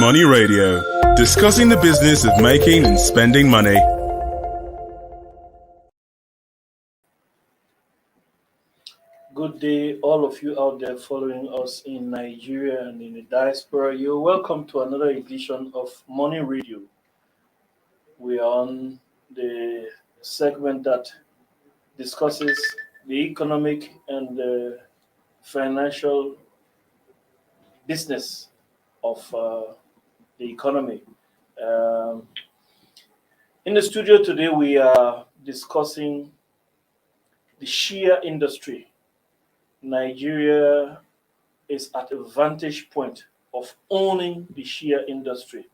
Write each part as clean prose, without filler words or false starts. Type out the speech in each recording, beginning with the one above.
Money Radio, discussing the business of making and spending money. Good day, all of you out there following us in Nigeria and in the diaspora. You're welcome to another edition of Money Radio. We are on the segment that discusses the economic and the financial business of the economy. Um, in the studio today, we are discussing the Shea industry. Nigeria is at a vantage point of owning the Shea industry,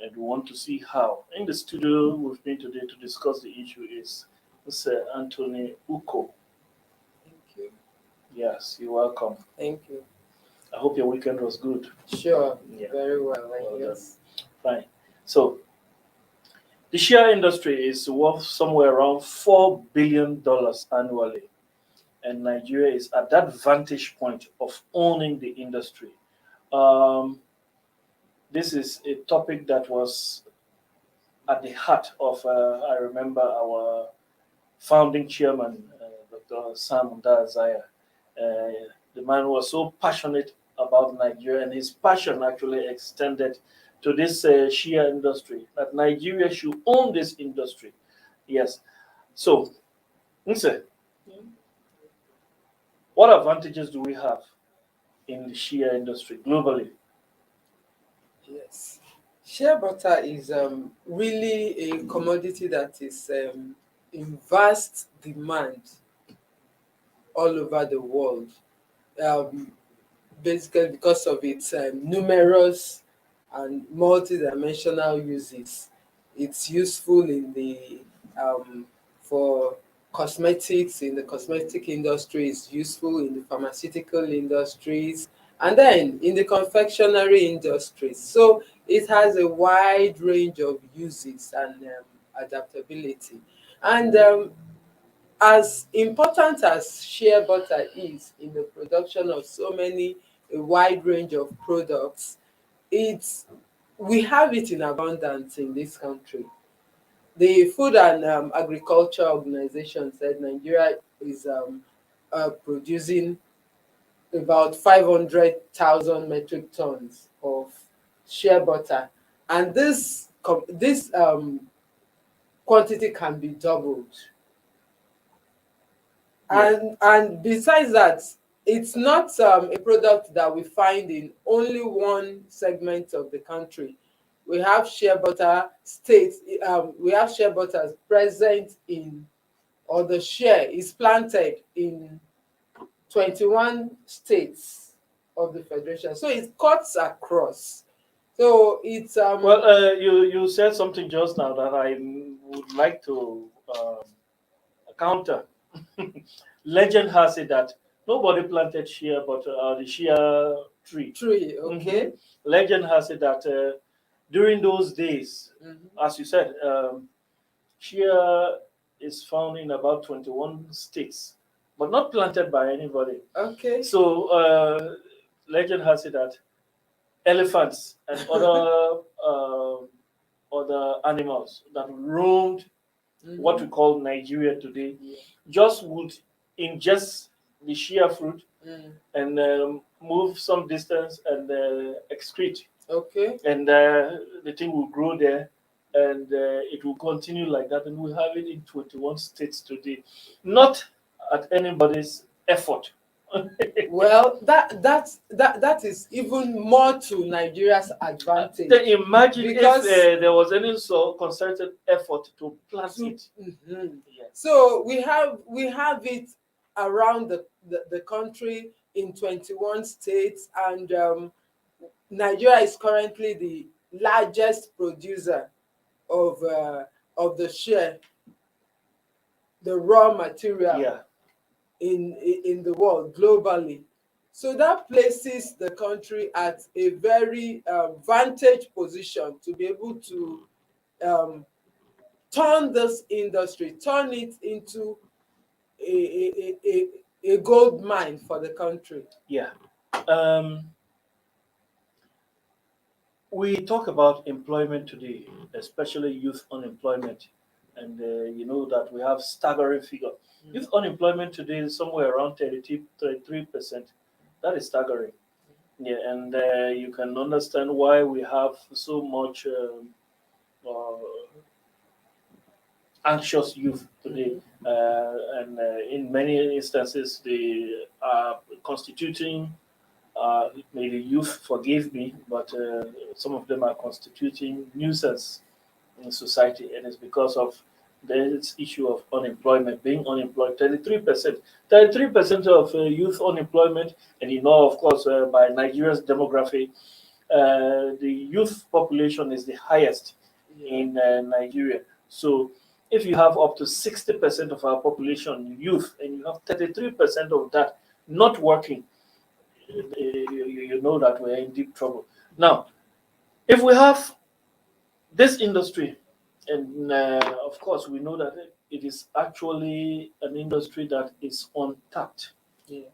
and we want to see how. In the studio with me today to discuss the issue is Mr. Anthony Uko. Thank you. Yes, you're welcome. Thank you. I hope your weekend was good. Sure. Yeah. Very well. Well Yes. Fine. So, the Shea industry is worth somewhere around $4 billion annually, and Nigeria is at that vantage point of owning the industry. Um, this is a topic that was at the heart of, I remember, our founding chairman, Dr. Sam Ndazaya. The man was so passionate about Nigeria, and his passion actually extended to this Shea industry, that Nigeria should own this industry. Yes. So, Nse, what advantages do we have in the Shea industry globally? Yes. Shea butter is really a commodity that is in vast demand all over the world. Basically because of its numerous and multidimensional uses. It's useful in the for cosmetics in the cosmetic industry. It's useful in the pharmaceutical industries, and then in the confectionery industries. So it has a wide range of uses and adaptability. And as important as shea butter is in the production of so many a wide range of products, it's we have it in abundance in this country. The Food and Agriculture Organization said Nigeria is producing about 500,000 metric tons of shea butter, and this quantity can be doubled. And besides that, it's not a product that we find in only one segment of the country. We have shea butter states. We have shea butters present in, or the shea is planted in 21 states of the federation. So it cuts across. So it's Well, you said something just now that I would like to counter. Legend has it that nobody planted shea, but the shea tree. Okay. Mhm. Legend has it that during those days, as you said, shea is found in about 21 states, but not planted by anybody. Okay. So legend has it that elephants and other animals that roamed what we call Nigeria today Yeah. just would ingest the shea fruit and move some distance and excrete, Okay. and the thing will grow there, and it will continue like that, and we have it in 21 states today, not at anybody's effort. Well, that is even more to Nigeria's advantage. Then imagine Because- if there was any so concerted effort to plant it. Mhm. Yes. So we have it around the country in 21 states, and Nigeria is currently the largest producer of the shea, the raw material Yeah. in the world globally. So that places the country at a very vantage position to be able to turn this industry, turn it into a gold mine for the country. Yeah. Um, We talk about employment today, especially youth unemployment, and you know that we have staggering figure. Youth unemployment today is somewhere around 33%. That is staggering. Yeah, and you can understand why we have so much uh, anxious youth today, and in many instances they are constituting. May the youth forgive me, but some of them are constituting nuisance in society, and it's because of this issue of unemployment, being unemployed. 33% of youth unemployment, and you know, of course, by Nigeria's demography, the youth population is the highest in Nigeria. So, if you have up to 60% of our population youth, and you have 33% of that not working, you know that we're in deep trouble. Now, if we have this industry, and of course, we know that it is actually an industry that is untapped, Yeah.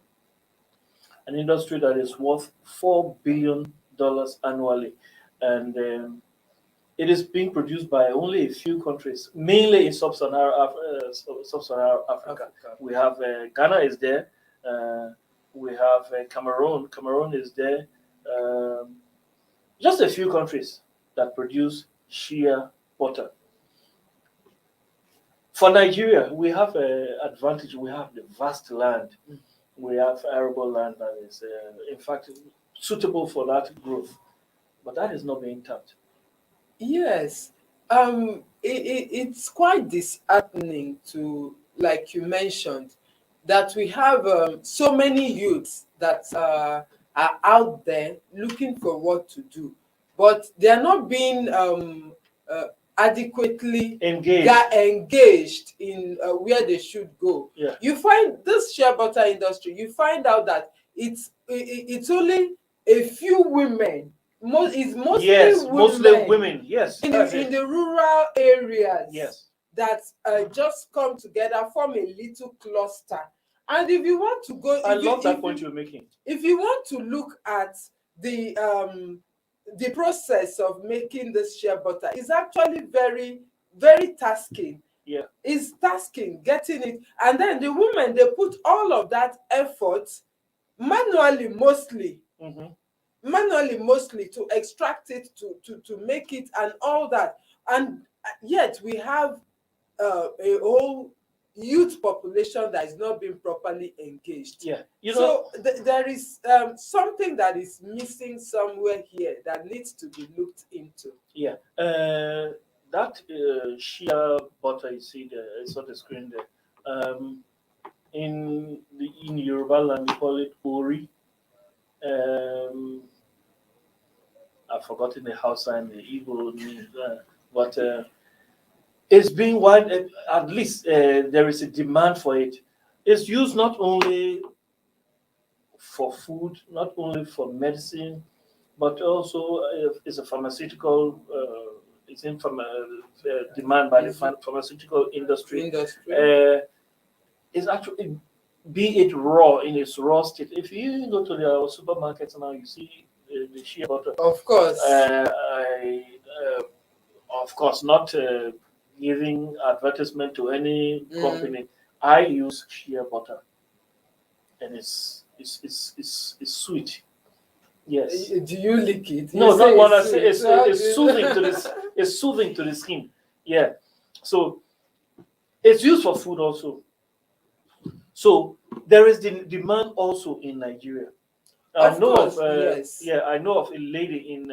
an industry that is worth $4 billion annually, and it is being produced by only a few countries, mainly in sub-Saharan Africa. Africa. We have Ghana is there. We have Cameroon. Cameroon is there. Um, just a few countries that produce shea butter. For Nigeria, we have an advantage. We have the vast land. We have arable land that is, in fact, suitable for that growth. But that is not being tapped. Yes, it's quite disheartening to, like you mentioned, that we have so many youths that are out there looking for what to do, but they are not being uh, adequately Engaged. engaged in where they should go. Yeah. You find this shea butter industry, you find out that it's only a few women. It's mostly Yes, women mostly women. Yes, in that's in it. the rural areas, Yes. that just come together, form a little cluster. And if you want to go, I if you love that if point you you're making. if you want to look at the process of making this shea butter, is actually very, very tasking. Yeah. It's tasking getting it, and then the women, they put all of that effort manually, Hmm. mostly to extract it, to make it and all that. And yet we have a whole youth population that is not being properly engaged. Yeah. You know, So there is something that is missing somewhere here that needs to be looked into. yeah. That shea butter you see there, it's on the screen there. In Yoruba land, we call it ori. Um, I've forgotten the Hausa and the Igbo name, but it's being wide. At least there is a demand for it. It's used not only for food, not only for medicine, but also is a pharmaceutical. It's in demand by the pharmaceutical industry. Uh, it's actually, be it raw in its raw state. If you go to the supermarkets now, you see the shea butter. Of course. Of course, not giving advertisement to any Mm. company. I use shea butter, and it's sweet. Yes. Do you lick it? No, You not say what I it's say. sweet. It's, So how it's do you- soothing to this. It's soothing to the skin. Yeah. So it's used for food also. So there is the demand also in Nigeria. I Of know course, of yes. yeah, I know of a lady in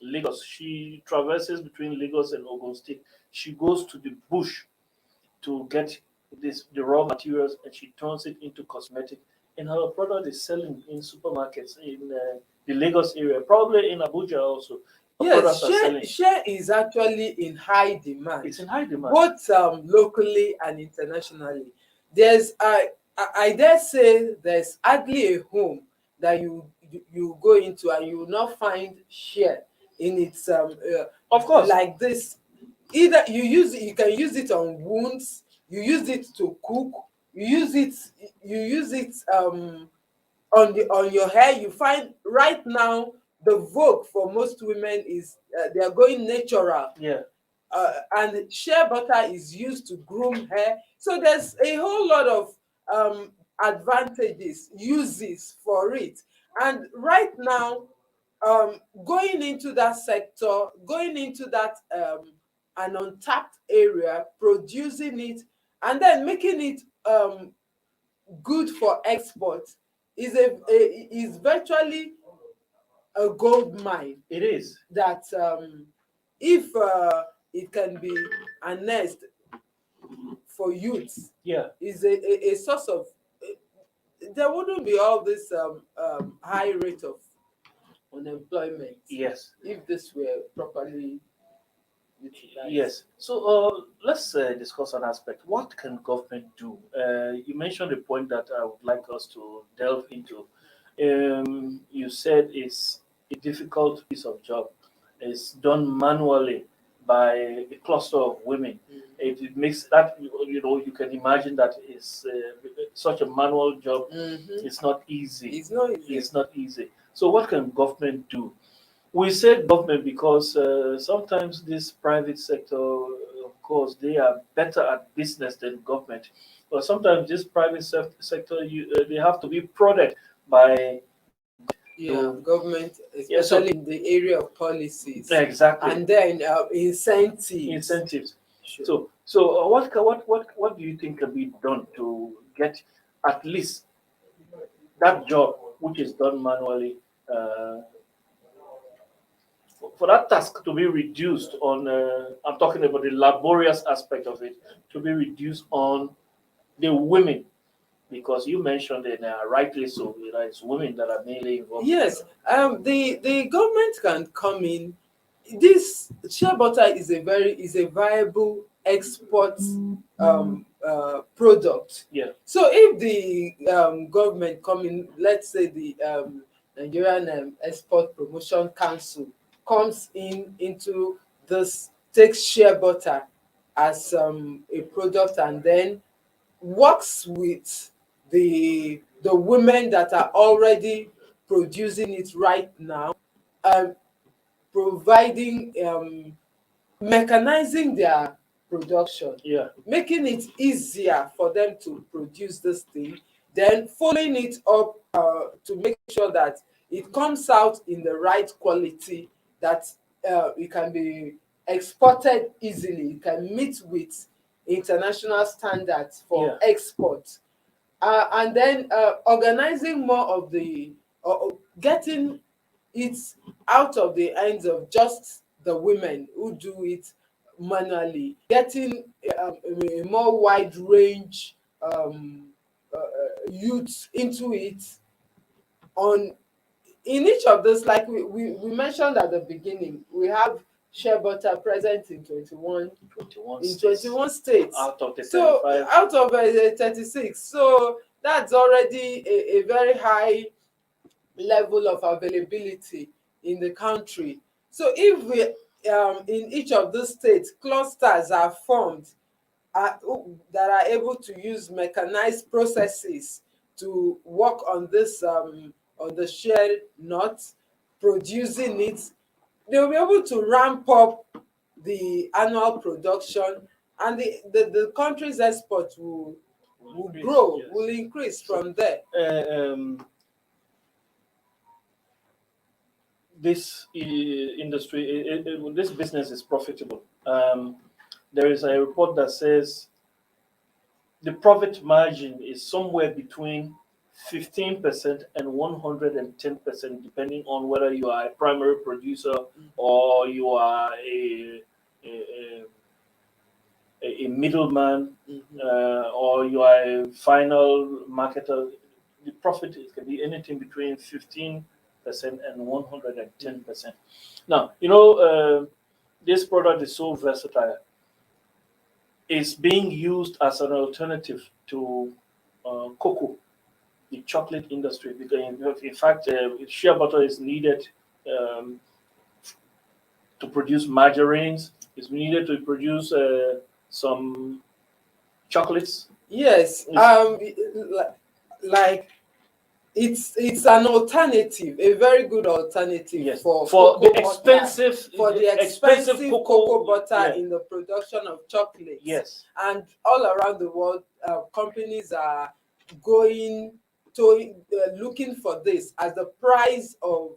Lagos. She traverses between Lagos and Ogun State. She goes to the bush to get the raw materials, and she turns it into cosmetic. And her product is selling in supermarkets in the Lagos area, probably in Abuja also. Her Yes, products are selling. share is actually in high demand, It's in high demand. both locally and internationally. There's I dare say there's hardly a home that you go into and you will not find share in its Of course. like this. Either you can use it on wounds, you use it to cook, you use it on your hair. You find right now the vogue for most women is they are going natural. Yeah. And shea butter is used to groom hair. So there's a whole lot of advantages, uses for it. And right now, going into that sector, going into that an untapped area, producing it, and then making it good for export is virtually a gold mine. It is. That if it can be harnessed for youth, Yeah. is a source of there wouldn't be all this high rate of unemployment Yes. if this were properly utilized. Yes. So let's discuss an aspect. What can government do? You mentioned a point that I would like us to delve into. You said it's a difficult piece of job. It's done manually by a cluster of women. Mm. It makes that you can imagine that it's such a manual job. Mhm. It's not easy. It's not easy. It's not easy. So what can government do? We say government because sometimes this private sector, of course, they are better at business than government. But sometimes this private sector, they have to be prodded by Yeah, to government, yeah. So especially in the area of policies, exactly and then incentives. incentives. Sure. So what do you think can be done to get at least that job which is done manually? For that task to be reduced on, I'm talking about the laborious aspect of it, to be reduced on the women, because you mentioned it rightly so, it's women that are mainly involved. Yes, the government can come in. This shea butter is a viable export product. Yeah, So if the government come in, let's say the Nigerian Export Promotion Council comes in into this, takes shea butter as a product, and then works with the women that are already producing it right now, um, providing mechanizing their production, yeah, making it easier for them to produce this thing, then following it up to make sure that it comes out in the right quality, that it can be exported easily, it can meet with international standards for yeah, export, and then organizing more of the getting it out of the hands of just the women who do it manually, getting a more wide range youth into it. On In each of those, like we mentioned at the beginning, we have shea butter present in 21 in states 21 states. out of the So 35. out of 36, so that's already a very high level of availability in the country. So if we in each of those states, clusters are formed that are able to use mechanized processes to work on this on the shea nut, producing it, they'll be able to ramp up the annual production, and the country's export will Increase, grow, yes. will increase So, from there. This industry, this business is profitable. There is a report that says the profit margin is somewhere between 15% and 110%, depending on whether you are a primary producer or you are a, a middleman, Mhm. or you are a final marketer. The profit can be anything between 15% and 110%. Now, this product is so versatile. It's being used as an alternative to cocoa, the chocolate industry, because in fact, shea butter is needed um, to produce margarines. It's needed to produce some chocolates. Yes, like it's an alternative, a very good alternative Yes. for For the cocoa expensive, butter, for the expensive cocoa butter yeah. in the production of chocolates. Yes. And all around the world, companies are going to looking for this as the price of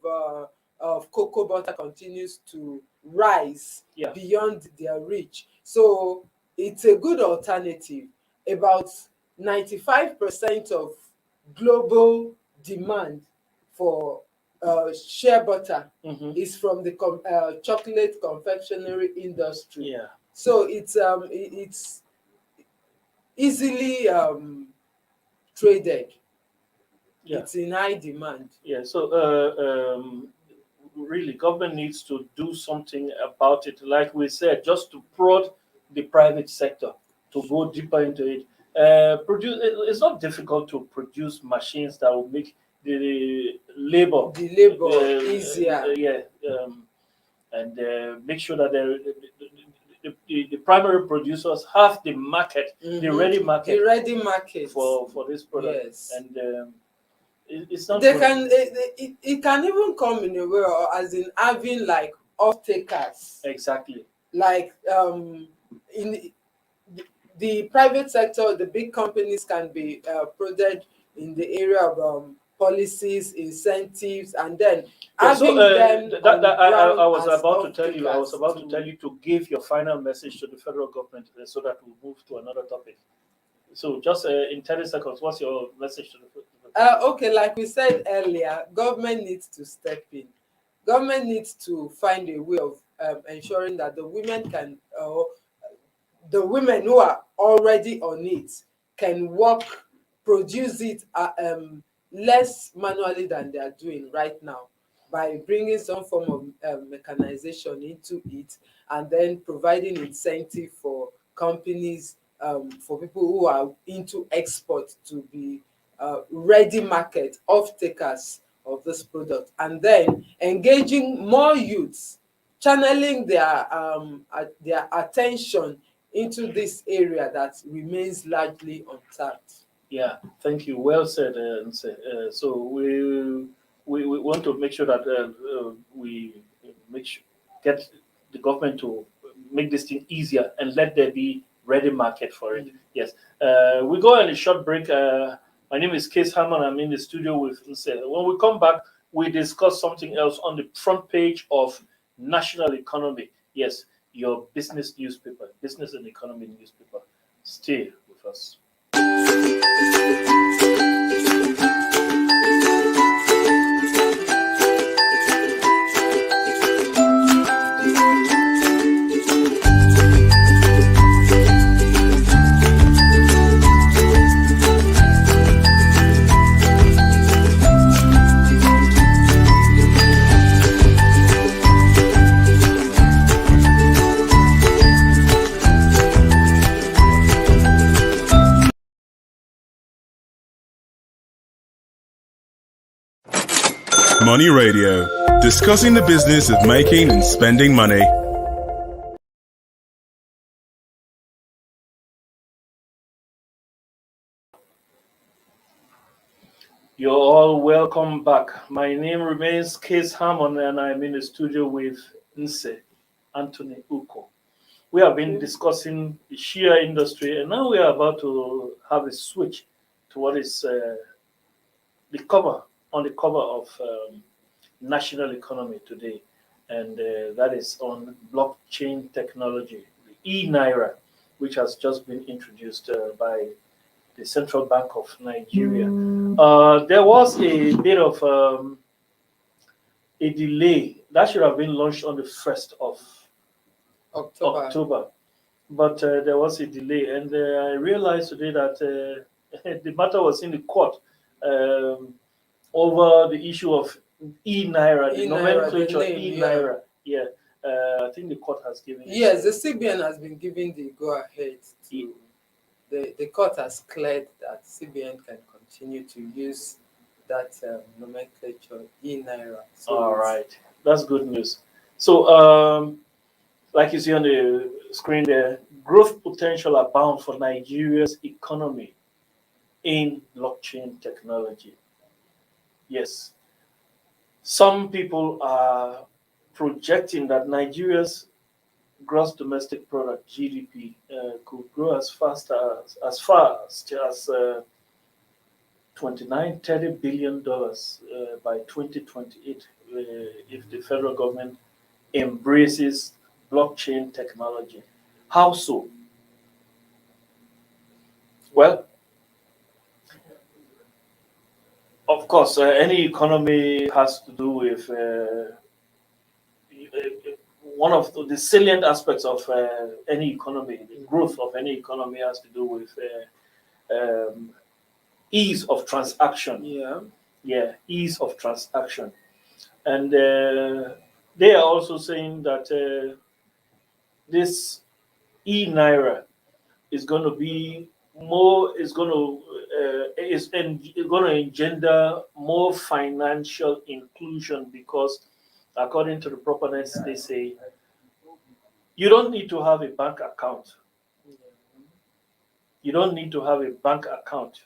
cocoa butter continues to rise Yeah. beyond their reach. So it's a good alternative. About 95% of global demand for shea butter Mm-hmm. is from the chocolate confectionery industry. Yeah. So it's easily traded. Yeah. It's in high demand. Yeah. So really, government needs to do something about it. Like we said, just to prod the private sector to go deeper into it. It's not difficult to produce machines that will make the labor, The labor easier. yeah, and make sure that the primary producers have the market, the ready The market ready market. for this product, Yes. and it's not. They can it can even come in a way, or as in having like off takers. Exactly. Like in the private sector, the big companies can be prodded in the area of policies, incentives, and then Yeah, so having them on the ground I was as about to off tell you, I was takers about to tell you to give your final message to the federal government so that we'll move to another topic. So, just in 30 seconds, what's your message to the Okay, like we said earlier, government needs to step in. Government needs to find a way of ensuring that the women who are already on it can work, produce it less manually than they are doing right now, by bringing some form of mechanization into it, and then providing incentive for companies, for people who are into export, to be ready market off takers of this product, and then engaging more youths, channeling their attention into this area that remains largely untapped. Yeah, thank you. Well said. Nse. So we want to make sure that we make sure, get the government to make this thing easier and let there be ready market for it. Yes. We go on a short break. My name is Case Hammond. I'm in the studio with Nse. When we come back, we discuss something else on the front page of National Economy. Yes, your business newspaper, business and economy newspaper. Stay with us. Money Radio, discussing the business of making and spending money. You're all welcome back. My name remains Case Hammond, and I'm in the studio with Nse Anthony Uko. We have been discussing the Shea industry, and now we are about to have a switch to what is the cover on the cover of National Economy today, and that is on blockchain technology, the e-naira, which has just been introduced by the Central Bank of Nigeria. There was a bit of a delay that should have been launched on the 1st of October, but there was a delay, and I realized today that the matter was in the court over the issue of e-naira, the nomenclature e-naira. Yeah, I think the court has given. Yes, the CBN has been giving the go-ahead to. The court has cleared that CBN can continue to use that nomenclature e-naira. So all right, that's good news. So, like you see on the screen there, growth potential abound for Nigeria's economy in blockchain technology. Yes. Some people are projecting that Nigeria's gross domestic product (GDP) could grow as fast as 29-30 billion dollars by 2028 if the federal government embraces blockchain technology. How so? Well, of course, any economy has to do with one of the salient aspects of any economy. The growth of any economy has to do with ease of transaction. Yeah. Yeah, ease of transaction. And they are also saying that this e-naira is going to be more is going to engender more financial inclusion because according to the proponents they say you don't need to have a bank account. You don't need to have a bank account.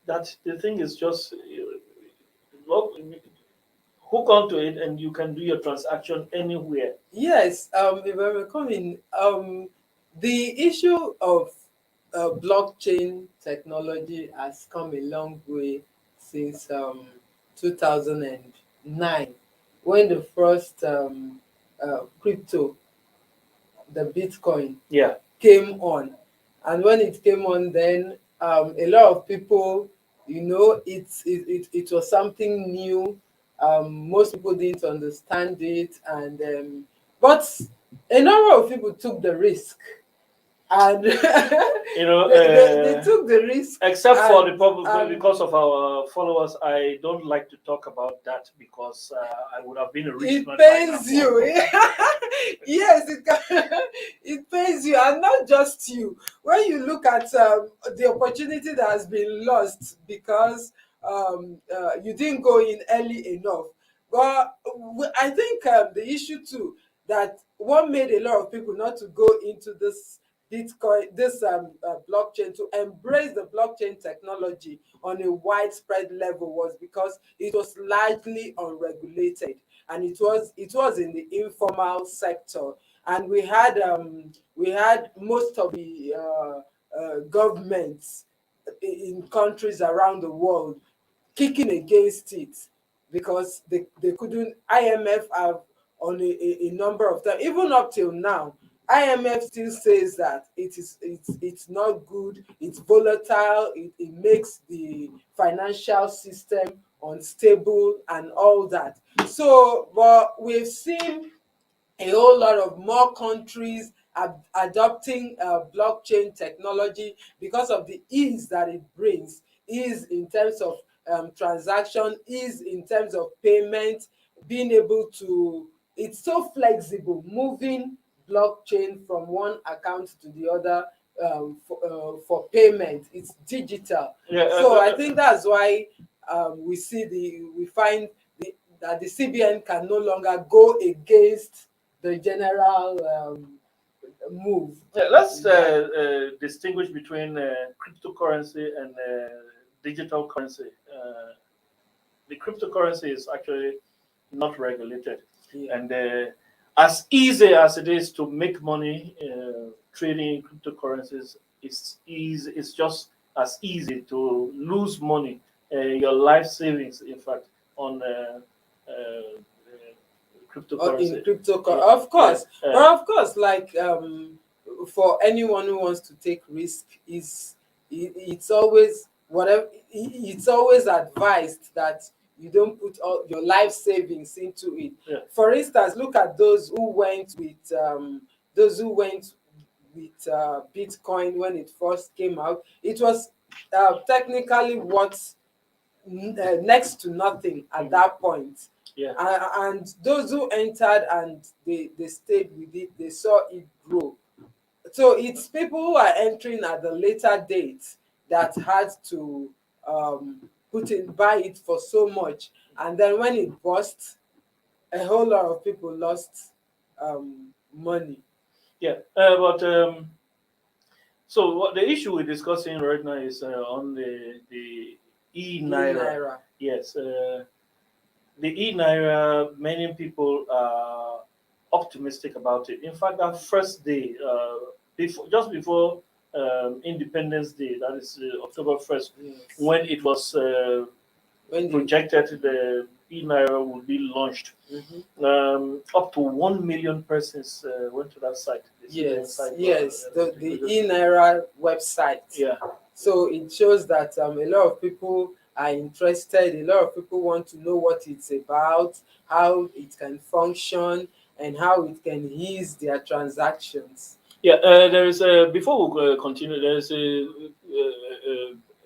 That the thing is just log, hook onto it and you can do your transaction anywhere. Yes, if I were coming, the issue of blockchain technology has come a long way since 2009, when the first crypto, the Bitcoin, Yeah. came on. And when it came on, then a lot of people, it was something new. Most people didn't understand it, and but a number of people took the risk, and You know, they took the risk. except for the And problem because of our followers, I don't like to talk about that because I would have been a rich it man by now. pains you. Yes, it can, it pains you, and not just you. When you look at the opportunity that has been lost because you didn't go in early enough. But I think the issue too, that what made a lot of people not to go into this Bitcoin, this blockchain, to embrace the blockchain technology on a widespread level, was because it was largely unregulated, and it was in the informal sector. And we had most of the governments in countries around the world kicking against it, because they couldn't. IMF have on a number of times, even up till now, IMF still says that it's not good, it's volatile, it makes the financial system unstable and all that. So, but we've seen a whole lot of more countries adopting blockchain technology because of the ease that it brings, ease in terms of transaction, ease in terms of payment, being able to, it's so flexible, moving blockchain from one account to the other, for payment. It's digital. Yeah, So I think that's why we find that the CBN can no longer go against the general move. yeah, let's Yeah. distinguish between cryptocurrency and digital currency. The cryptocurrency is actually not regulated, Yeah. and as easy as it is to make money trading cryptocurrencies, it's just as easy to lose money, your life savings, in fact, on Or in cryptocurrency. cryptocurrency, Yeah, of yeah, course. But of course, like for anyone who wants to take risk, it's always whatever, it's always advised that you don't put all your life savings into it. yeah. For instance, look at those who went with Bitcoin when it first came out. It was technically worth next to nothing at Mhm. that point. Yeah. And those who entered and they stayed with it, they saw it grow. So it's people who are entering at the later date that had to buy it for so much, and then when it burst, a whole lot of people lost money. Yeah, but so what the issue we're discussing right now is on the e naira. Naira. Yes, the e-naira, many people are optimistic about it. In fact, that first day, just before Independence Day, that is October 1st, Yes. when it was When the projected the e-naira will be launched, up to 1 million persons went to that site. They see the yes, site, yes, the previous- e-naira website. yeah. So it shows that a lot of people are interested. A lot of people want to know what it's about, how it can function, and how it can ease their transactions. Yeah, there is a, before we continue, there is a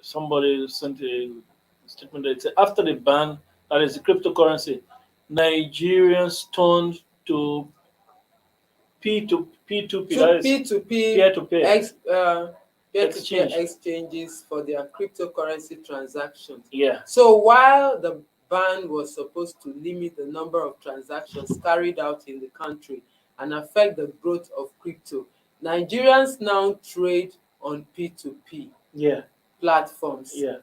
somebody sent a statement that said after the ban, that is the cryptocurrency, Nigerians turned to P2P, that To is P2P peer to peer peer-to-peer exchange. exchanges for their cryptocurrency transactions. Yeah, So while the ban was supposed to limit the number of transactions carried out in the country and affect the growth of crypto, Nigerians now trade on P2P yeah, platforms yeah,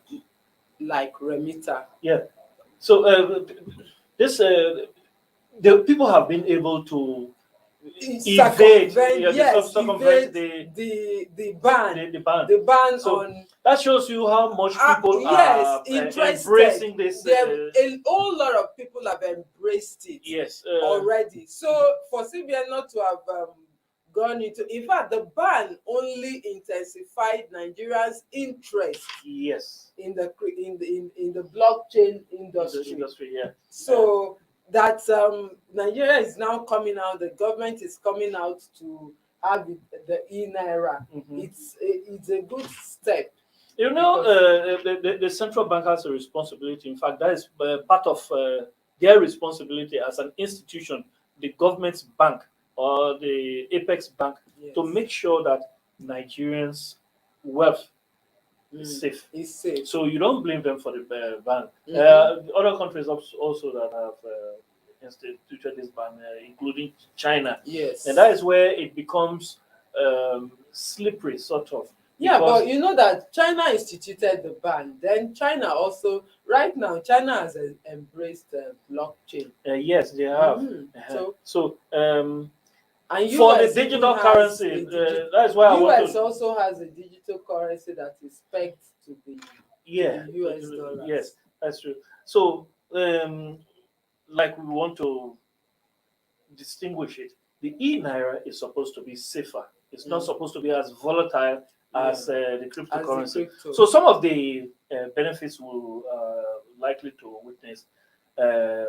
like Remita. yeah. So this the people have been able to evade, Circumvent, yes, circumvent evade the ban, the ban. the ban So on. that shows you how much people Yes, are interested. embracing this. A whole lot of people have embraced it Yes. already. So for CBN not to have gone into, in fact, the ban only intensified Nigerians' interest Yes. in the blockchain In the industry. industry, yeah. So that Nigeria is now coming out, the government is coming out to have the e-naira. Mhm. It's a good step. You know, Because- the central bank has a responsibility. In fact, that is part of their responsibility as an institution, the government's bank or the apex bank, to Yes. make sure that Nigerians' wealth is Mm, safe. it's safe. So you don't blame them for the ban. Other countries also that have instituted this ban, including China, Yes. and that is where it becomes slippery, sort of. Yeah, Because but you know that China instituted the ban. Then China also, right now, China has embraced blockchain. yes, they have. So, and For the US even digital has currency, that is why I want US to. also has a digital currency that is pegged to the Yeah, US dollars. yes, that's true. So, like we want to distinguish it. The e-naira is supposed to be safer. It's not supposed to be as volatile as the As the cryptocurrency. crypto. So some of the benefits will likely to witness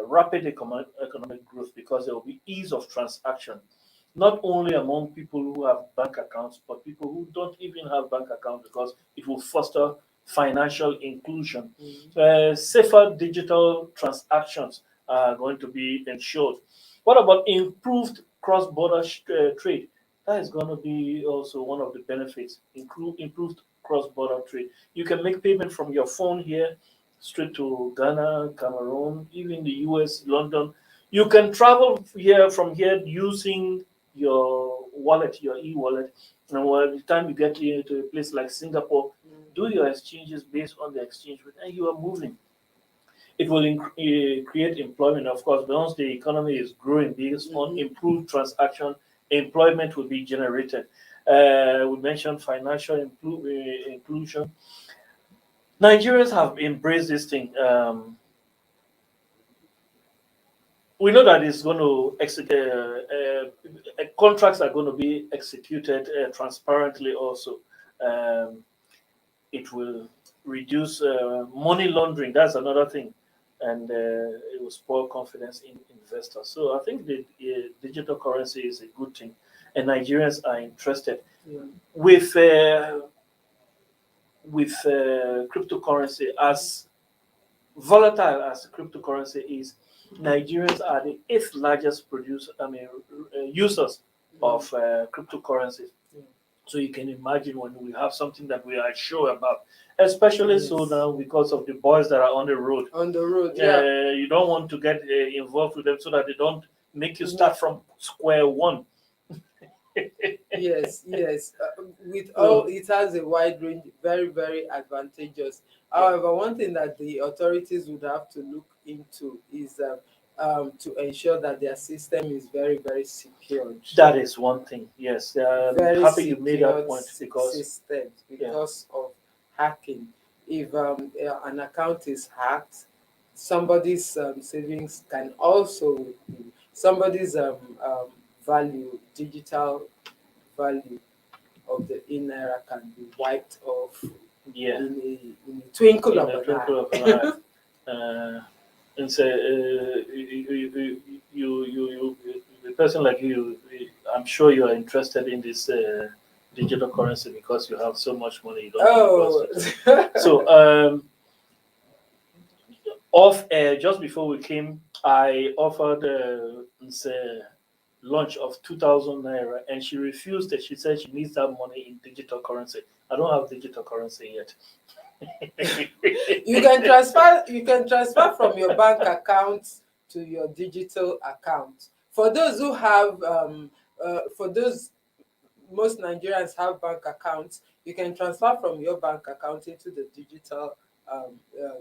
rapid economic growth because there will be ease of transaction, not only among people who have bank accounts, but people who don't even have bank accounts because it will foster financial inclusion. Safer digital transactions are going to be ensured. What about improved cross-border trade? That is going to be also one of the benefits. Improved cross-border trade. You can make payment from your phone here, straight to Ghana, Cameroon, even the US, London. You can travel here from here using your wallet, your e-wallet, and by the time you get here to a place like Singapore, do your exchanges based on the exchange rate, and you are moving. It will create employment, of course. Once the economy is growing based on improved transaction, employment will be generated. We mentioned financial inclusion. Nigerians have embraced this thing. We know that it's going to contracts are going to be executed transparently. Also, um, it will reduce money laundering. That's another thing, and it will spoil confidence in investors. So I think the digital currency is a good thing, and Nigerians are interested with cryptocurrency. As volatile as cryptocurrency is, Nigerians are the eighth largest producer. Users of cryptocurrencies. So you can imagine when we have something that we are sure about, especially so now because of the boys that are on the road. On the road, yeah. You don't want to get involved with them so that they don't make you start from square one. Yes, yes. With all, it has a wide range, very, very advantageous. However, one thing that the authorities would have to look into is to ensure that their system is very, very secured. That is one thing. Yes, Very happy you made that secured point because systems yeah, because of hacking. If an account is hacked, somebody's savings can also be somebody's value, digital value of the naira can be wiped off yeah, in a twinkle in of a an twinkle of an eye. eye. And say a person like you, I'm sure you are interested in this digital currency because you have so much money you don't want to lose Oh, it. So off air, just before we came, I offered say, lunch of 2,000 naira, and she refused it. She said she needs that money in digital currency. I don't have digital currency yet. you can transfer from your bank account to your digital account. For those who have for those most Nigerians have bank accounts, you can transfer from your bank account into the digital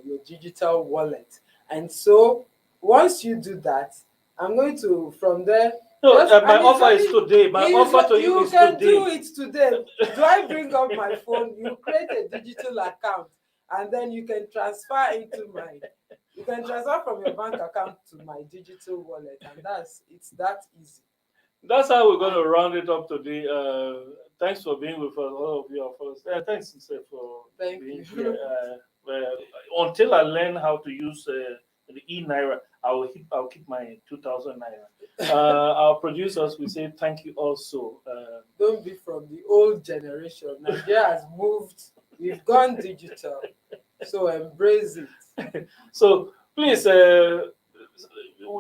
your digital wallet. And so once you do that, I'm going to from there No, just my and it's offer is very today. My offer to you you is can today. do it today. Do I bring up my phone? You create a digital account and then you can transfer from your bank account to my digital wallet, and it's that easy. That's how we're going And to round it up today. Thanks for being with us, all of you. Thanks, Nse, for thank being here. you. Until I learn how to use the e-naira, I'll keep my 2,000 naira. Our producers, we say thank you also. Don't be from the old generation. Nigeria has moved, we've gone digital, so embrace it. So please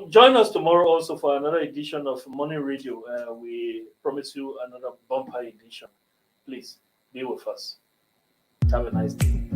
join us tomorrow also for another edition of Money Radio. We promise you another bumper edition. Please be with us. Have a nice day.